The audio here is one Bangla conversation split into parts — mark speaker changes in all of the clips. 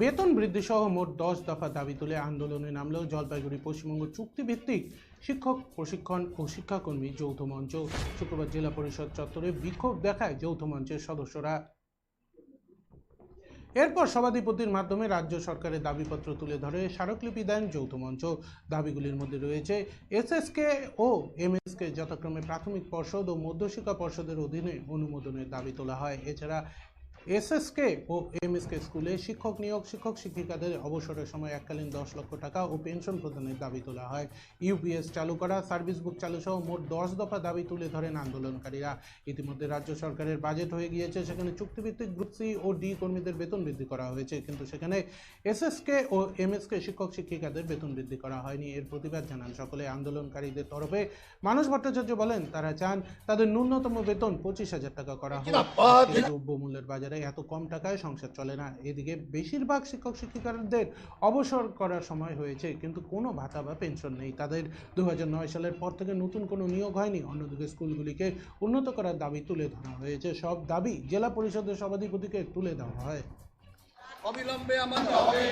Speaker 1: বেতন বৃদ্ধি সহ মোট 10 দফা দাবি তুলে আন্দোলনে নামল জলপাইগুড়ি পশ্চিমবঙ্গ চুক্তিভিত্তিক শিক্ষক প্রশিক্ষণ ও শিক্ষাকর্মী যৌথ মঞ্চ। শুক্রবার জেলা পরিষদ চত্বরে বিক্ষোভ দেখায় যৌথ মঞ্চের সদস্যরা। এরপর সভাধিপতির মাধ্যমে রাজ্য সরকারের দাবিপত্র তুলে ধরে স্মারকলিপি দেন যৌথ মঞ্চ। দাবিগুলির মধ্যে রয়েছে এসএসকে ও এমএসকে যথাক্রমে প্রাথমিক পর্ষদ ও মধ্যশিক্ষা পর্ষদের অধীনে অনুমোদনের দাবি তোলা হয়। এছাড়া এসএসকে ও এমএসকে স্কুলে শিক্ষক নিয়োগ, শিক্ষক শিক্ষিকাদের অবসরের সময় এককালীন 10 লক্ষ টাকা ও পেনশন প্রদানের দাবি তোলা হয়। ইউপিএস চালু করা, সার্ভিস বুক চালু সহ মোট 10 দফা দাবি তুলে ধরেন আন্দোলনকারীরা। ইতিমধ্যে রাজ্য সরকারের বাজেট হয়ে গিয়েছে, সেখানে চুক্তিভিত্তিক গ্রুপ সি ও ডি কর্মীদের বেতন বৃদ্ধি করা হয়েছে, কিন্তু সেখানে এসএসকে ও এমএসকে শিক্ষক শিক্ষিকাদের বেতন বৃদ্ধি করা হয়নি। এর প্রতিবাদ জানান সকলে। আন্দোলনকারীদের তরফে মানস ভট্টাচার্য বলেন, তারা চান তাদের ন্যূনতম বেতন 25,000 টাকা করা হোক। দ্রব্যমূল্যের বাজারে এত কম টাকায় সংসার চলে না। এদিকে বেশিরভাগ শিক্ষক শিক্ষিকাদের অবসর করার সময় হয়েছে, কিন্তু কোনো ভাতা বা পেনশন নেই তাদের। 2009 সালের পর থেকে নতুন কোনো নিয়োগ হয়নি। অন্যদিকে স্কুলগুলিকে উন্নত করার দাবি তুলে ধরা হয়েছে। সব দাবি জেলা পরিষদের সভাধিপতিকে তুলে দেওয়া হয়।
Speaker 2: অবিলম্বে আমাদের হবে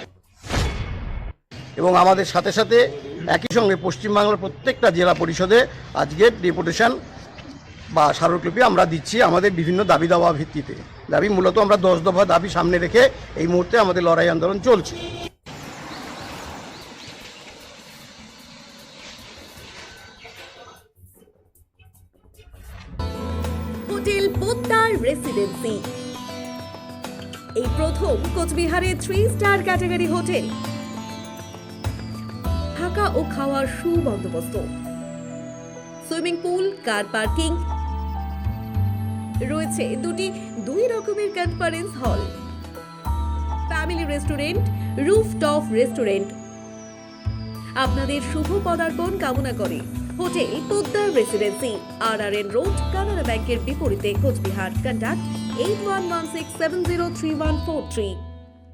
Speaker 3: এবং আমাদের সাথে সাথে একই সঙ্গে পশ্চিমবাংলার প্রত্যেকটা জেলা পরিষদে আজকে ডেপুটেশন বা স্মারকলিপি আমরা দিচ্ছি আমাদের বিভিন্ন দাবি দাওয়া ভিত্তিতে। দাবি মূলত আমরা 10 দফা দাবি সামনে রেখে এই মুহূর্তে আমাদের লড়াই আন্দোলন চলছে।
Speaker 4: হোটেল পোদ্দার রেসিডেন্সি এই প্রথম কোচবিহারের 3 স্টার ক্যাটাগরি হোটেল। থাকা ও খাওয়ার সুবন্দোবস্ত, সুইমিং পুল, কার পার্কিং, রয়েছে দুই রকমের conference hall, family restaurant, rooftop restaurant. আপনাদের শুভ পদার্পণ কামনা করে hotel Poddar residency, RRN road, Canara ব্যাংকের বিপরীতে, কোচবিহার। কন্ট্যাক্ট 8116703143।